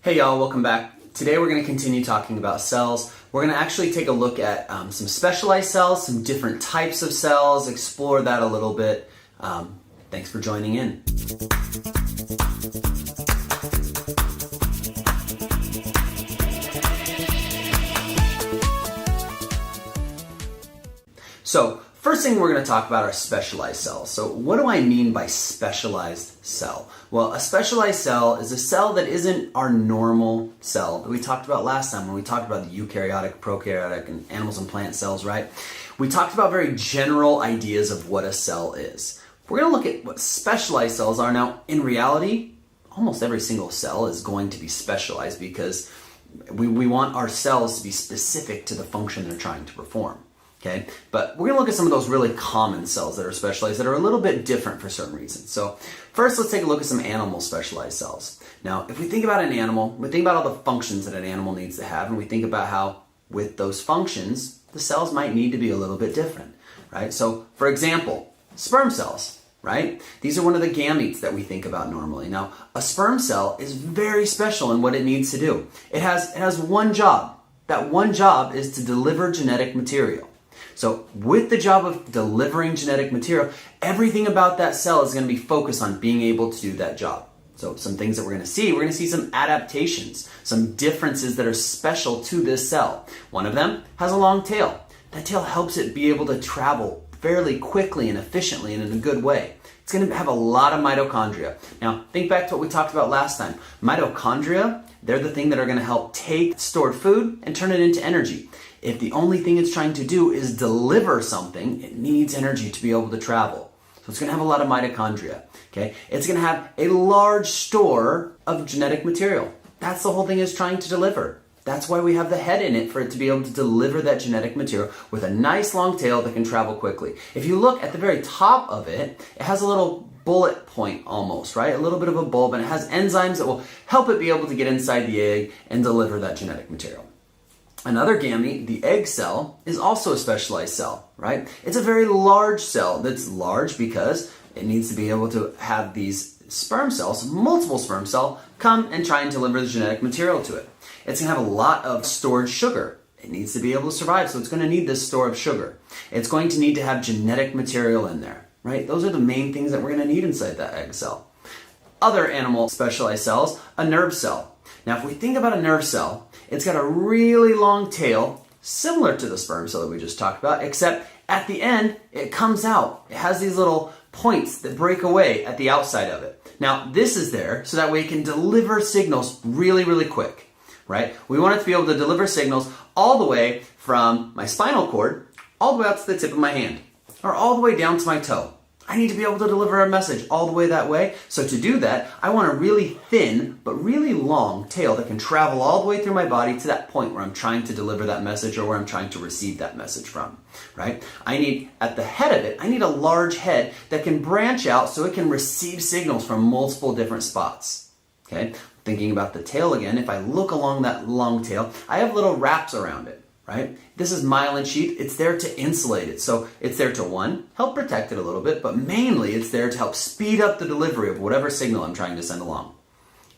Hey y'all, welcome back. Today we're going to continue talking about cells. We're going to actually take a look at some specialized cells, some different types of cells, explore that a little bit. Thanks for joining in. So, first thing we're going to talk about are specialized cells. So what do I mean by specialized cell? Well, a specialized cell is a cell that isn't our normal cell that we talked about last time when we talked about the eukaryotic, prokaryotic, and animals and plant cells, right? We talked about very general ideas of what a cell is. We're going to look at what specialized cells are. Now, in reality, almost every single cell is going to be specialized because we want our cells to be specific to the function they're trying to perform. Okay, but we're going to look at some of those really common cells that are specialized that are a little bit different for certain reasons. So first, let's take a look at some animal specialized cells. Now, if we think about an animal, we think about all the functions that an animal needs to have, and we think about how with those functions, the cells might need to be a little bit different, right? So for example, sperm cells, right? These are one of the gametes that we think about normally. Now, a sperm cell is very special in what it needs to do. It has one job. That one job is to deliver genetic material. So with the job of delivering genetic material, everything about that cell is going to be focused on being able to do that job. So some things that we're going to see some adaptations, some differences that are special to this cell. One of them has a long tail. That tail helps it be able to travel fairly quickly and efficiently and in a good way. It's going to have a lot of mitochondria. Now, think back to what we talked about last time. Mitochondria, they're the thing that are going to help take stored food and turn it into energy. If the only thing it's trying to do is deliver something, it needs energy to be able to travel. So it's going to have a lot of mitochondria. Okay? It's going to have a large store of genetic material. That's the whole thing it's trying to deliver. That's why we have the head in it, for it to be able to deliver that genetic material with a nice long tail that can travel quickly. If you look at the very top of it, it has a little bullet point almost, right? A little bit of a bulb, and it has enzymes that will help it be able to get inside the egg and deliver that genetic material. Another gamete, the egg cell, is also a specialized cell, right? It's a very large cell that's large because it needs to be able to have these sperm cells, multiple sperm cells, come and try and deliver the genetic material to it. It's going to have a lot of stored sugar. It needs to be able to survive, so it's going to need this store of sugar. It's going to need to have genetic material in there, right? Those are the main things that we're going to need inside that egg cell. Other animal specialized cells, a nerve cell. Now, if we think about a nerve cell, it's got a really long tail, similar to the sperm cell that we just talked about, except at the end, it comes out. It has these little points that break away at the outside of it. Now, this is there so that way it can deliver signals really, really quick, right? We want it to be able to deliver signals all the way from my spinal cord, all the way out to the tip of my hand, or all the way down to my toe. I need to be able to deliver a message all the way that way. So to do that, I want a really thin but really long tail that can travel all the way through my body to that point where I'm trying to deliver that message or where I'm trying to receive that message from, right? I need, at the head of it, I need a large head that can branch out so it can receive signals from multiple different spots, okay? Thinking about the tail again, if I look along that long tail, I have little wraps around it, right? This is myelin sheath. It's there to insulate it. So it's there to, one, help protect it a little bit, but mainly it's there to help speed up the delivery of whatever signal I'm trying to send along,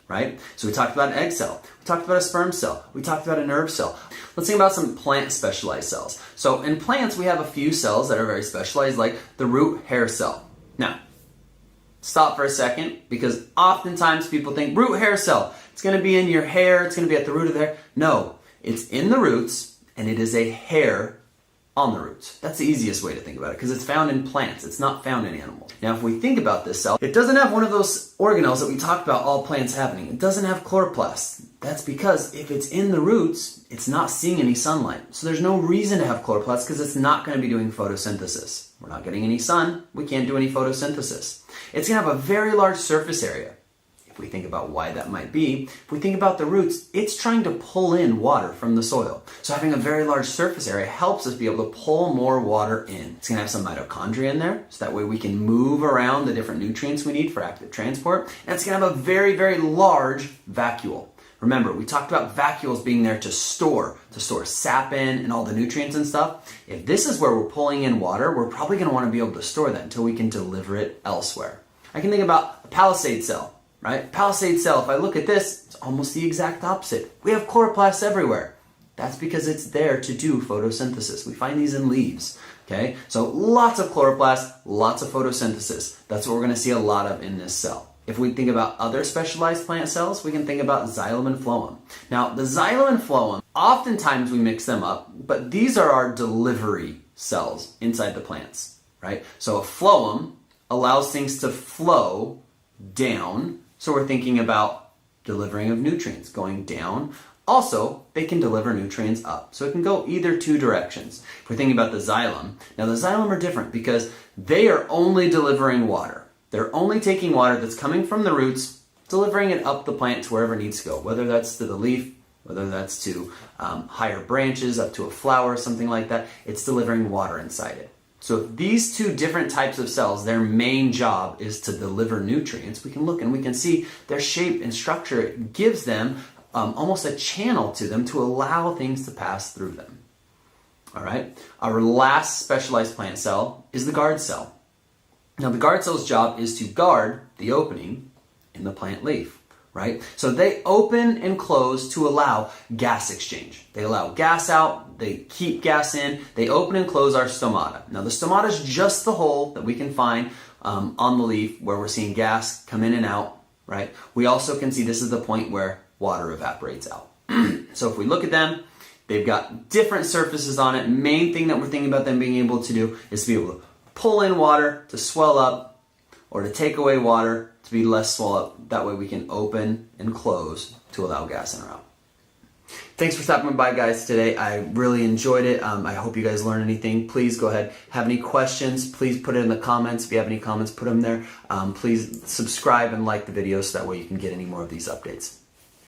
right? So we talked about an egg cell. We talked about a sperm cell. We talked about a nerve cell. Let's think about some plant specialized cells. So in plants, we have a few cells that are very specialized, like the root hair cell. Now, stop for a second, because oftentimes people think root hair cell, it's going to be in your hair, it's going to be at the root of the hair. No, it's in the roots, and it is a hair on the roots. That's the easiest way to think about it, because it's found in plants. It's not found in animals. Now, if we think about this cell, it doesn't have one of those organelles that we talked about all plants having. It doesn't have chloroplasts. That's because if it's in the roots, it's not seeing any sunlight. So there's no reason to have chloroplasts, because it's not going to be doing photosynthesis. We're not getting any sun. We can't do any photosynthesis. It's going to have a very large surface area. If we think about why that might be, if we think about the roots, it's trying to pull in water from the soil. So having a very large surface area helps us be able to pull more water in. It's going to have some mitochondria in there, so that way we can move around the different nutrients we need for active transport. And it's going to have a very, very large vacuole. Remember, we talked about vacuoles being there to store sap in and all the nutrients and stuff. If this is where we're pulling in water, we're probably going to want to be able to store that until we can deliver it elsewhere. I can think about a palisade cell, right? Palisade cell, if I look at this, it's almost the exact opposite. We have chloroplasts everywhere. That's because it's there to do photosynthesis. We find these in leaves, okay? So lots of chloroplasts, lots of photosynthesis. That's what we're gonna see a lot of in this cell. If we think about other specialized plant cells, we can think about xylem and phloem. Now, the xylem and phloem, oftentimes we mix them up, but these are our delivery cells inside the plants, right? So a phloem allows things to flow down. So we're thinking about delivering of nutrients going down. Also, they can deliver nutrients up. So it can go either two directions. If we're thinking about the xylem, now the xylem are different because they are only delivering water. They're only taking water that's coming from the roots, delivering it up the plant to wherever it needs to go, whether that's to the leaf, whether that's to higher branches, up to a flower, something like that. It's delivering water inside it. So if these two different types of cells, their main job is to deliver nutrients, we can look and we can see their shape and structure. It gives them almost a channel to them to allow things to pass through them. All right, our last specialized plant cell is the guard cell. Now the guard cell's job is to guard the opening in the plant leaf, right? So they open and close to allow gas exchange. They allow gas out, they keep gas in, they open and close our stomata. Now the stomata is just the hole that we can find on the leaf where we're seeing gas come in and out, right? We also can see this is the point where water evaporates out. So if we look at them, they've got different surfaces on it. Main thing that we're thinking about them being able to do is to be able to pull in water to swell up or to take away water to be less swell up. That way we can open and close to allow gas in or out. Thanks for stopping by, guys, today. I really enjoyed it. I hope you guys learned anything. Please go ahead. Have any questions, please put it in the comments. If you have any comments, put them there. Please subscribe and like the video so that way you can get any more of these updates.